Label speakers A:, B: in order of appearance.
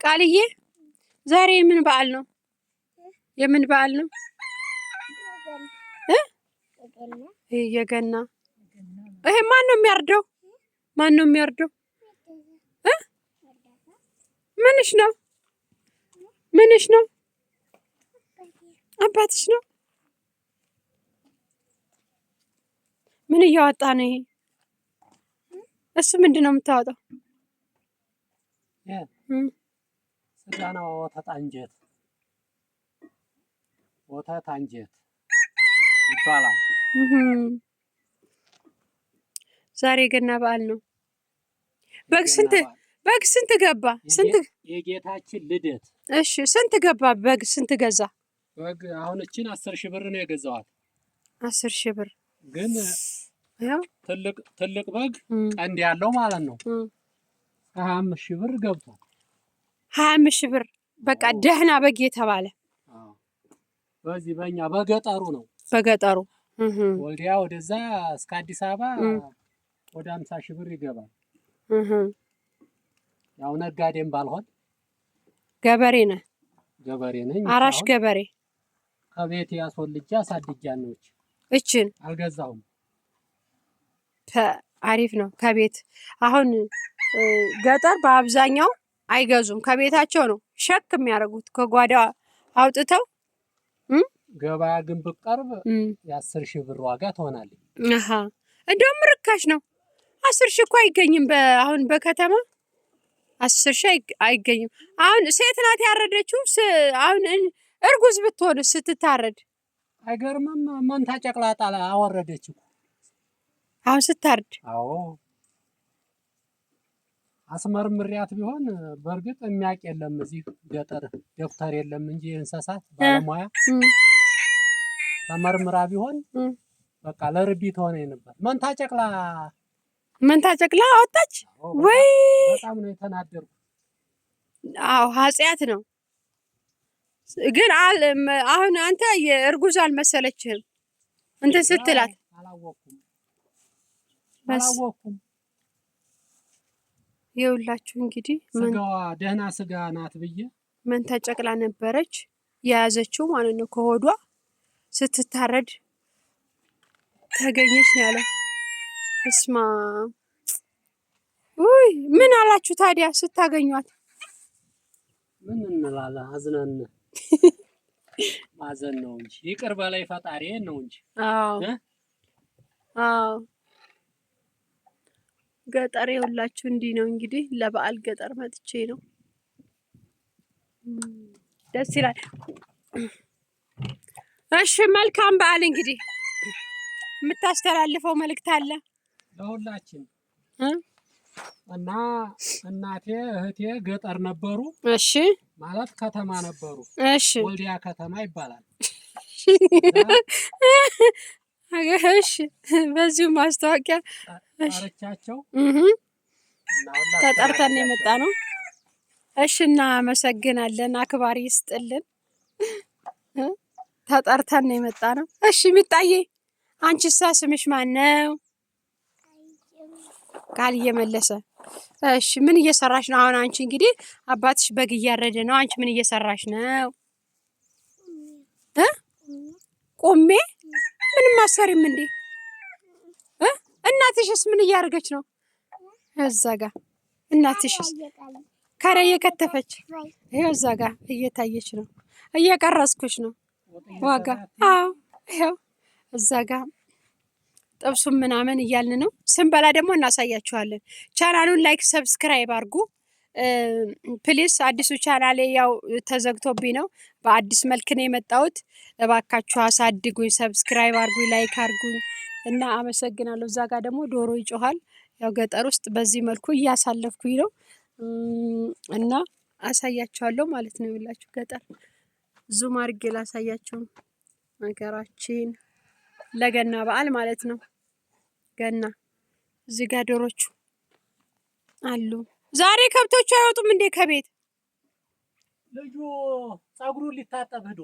A: ቃልዬ ዛሬ የምን በዓል ነው? የምን በዓል ነው? የገና። ይሄ ማን ነው የሚያርደው? ማን ነው የሚያርደው? ምንሽ ነው? ምንሽ ነው? አባትሽ ነው? ምን እያወጣ ነው ይሄ? እሱ ምንድን ነው የምታወጣው?
B: ስጋ ነው። ወተት አንጀት፣ ወተት አንጀት ይባላል።
A: ዛሬ ገና በዓል ነው። በግ ስንት ገባ? ስንት
B: የጌታችን ልደት።
A: እሺ ስንት ገባ? በግ ስንት ገዛ?
B: በግ አሁን እችን 10,000 ብር ነው የገዛዋት።
A: 10,000 ብር
B: ግን ያው ትልቅ በግ ቀንድ ያለው ማለት ነው 25,000 ብር ገብቷል።
A: 25,000 ብር በቃ ደህና በግ የተባለ።
B: በዚህ በእኛ በገጠሩ ነው።
A: በገጠሩ
B: ወዲያ ወደዛ እስከ አዲስ አበባ ወደ 50,000 ብር ይገባል። ያው ነጋዴም ባልሆን
A: ገበሬ ነህ?
B: ገበሬ ነኝ።
A: አራሽ ገበሬ።
B: ከቤት ያስወልጃ አሳድጃለሁ።
A: እችን
B: አልገዛሁም።
A: አሪፍ ነው። ከቤት አሁን ገጠር በአብዛኛው አይገዙም። ከቤታቸው ነው ሸክ የሚያደርጉት ከጓዳ አውጥተው።
B: ገበያ ግን ብትቀርብ የ10,000 ብር ዋጋ ትሆናለች።
A: እንደውም ርካሽ ነው። 10,000 እኮ አይገኝም። አሁን በከተማ 10,000 አይገኝም። አሁን ሴት ናት ያረደችው። አሁን እርጉዝ ብትሆን ስትታረድ
B: አይገርምም? መንታ ጨቅላጣ አወረደች እኮ
A: አሁን ስታርድ።
B: አዎ አስመርምሪያት ቢሆን በእርግጥ የሚያውቅ የለም እዚህ ገጠር ዶክተር የለም እንጂ እንስሳት ባለሙያ ተመርምራ ቢሆን በቃ ለርቢት ሆነ ነበር። መንታ ጨቅላ አወጣች
A: ወይ?
B: በጣም ነው የተናደርኩት።
A: አዎ ኃጢአት ነው። ግን አሁን አንተ የእርጉዝ አልመሰለችህም እንትን ስትላት?
B: አላወኩም።
A: ይኸውላችሁ እንግዲህ
B: ስጋዋ ደህና ስጋ ናት ብዬ
A: መንታ ጨቅላ ነበረች የያዘችው ማለት ነው። ከሆዷ ስትታረድ ተገኘች ነው ያለው። እስማ ውይ ምን አላችሁ ታዲያ ስታገኟት?
B: ምን እንላለን? አዝነን ማዘን ነው እንጂ ይቅር በላይ ፈጣሪ ነው እንጂ።
A: አዎ ገጠር ይኸውላችሁ እንዲህ ነው እንግዲህ። ለበዓል ገጠር መጥቼ ነው። ደስ ይላል። እሺ መልካም በዓል። እንግዲህ የምታስተላልፈው መልእክት አለ
B: ለሁላችን? እና እናቴ እህቴ ገጠር ነበሩ።
A: እሺ
B: ማለት ከተማ ነበሩ።
A: እሺ
B: ወልዲያ ከተማ ይባላል።
A: እሺ በዚሁ ማስታወቂያ
B: አረቻቸው
A: ተጠርተን የመጣ ነው። እሺ እናመሰግናለን። አክባሪ ይስጥልን። ተጠርተን የመጣ ነው። እሺ ሚጣዬ አንቺሳ ስምሽ ማን ነው? ቃልዬ መለሰ። እሺ ምን እየሰራሽ ነው አሁን? አንቺ እንግዲህ አባትሽ በግ እያረደ ነው። አንቺ ምን እየሰራሽ ነው? ቆሜ ምንም አሰሪም እንዴ? እናትሽስ ምን እያደረገች ነው? እዛ ጋ እናትሽስ ካሬ እየከተፈች ይኸው እዛ ጋ እየታየች ነው። እየቀረጽኩሽ ነው ዋጋ። አዎ ይኸው እዛ ጋ ጥብሱም ምናምን እያልን ነው። ስንበላ ደግሞ እናሳያችኋለን። ቻናሉን ላይክ ሰብስክራይብ አድርጉ ፕሊስ። አዲሱ ቻናሌ ያው ተዘግቶብኝ ነው። በአዲስ መልክ ነው የመጣሁት። እባካችሁ አሳድጉኝ፣ ሰብስክራይብ አድርጉኝ፣ ላይክ አድርጉኝ እና አመሰግናለሁ። እዛ ጋር ደግሞ ዶሮ ይጮሃል። ያው ገጠር ውስጥ በዚህ መልኩ እያሳለፍኩኝ ነው እና አሳያችኋለሁ ማለት ነው። ይላችሁ ገጠር ዙም አድርጌ ላሳያችሁ ነገራችን ለገና በዓል ማለት ነው። ገና እዚህ ጋር ዶሮቹ አሉ። ዛሬ ከብቶቹ አይወጡም እንዴ ከቤት?
B: ልጁ ፀጉሩን ሊታጠብ ሄዶ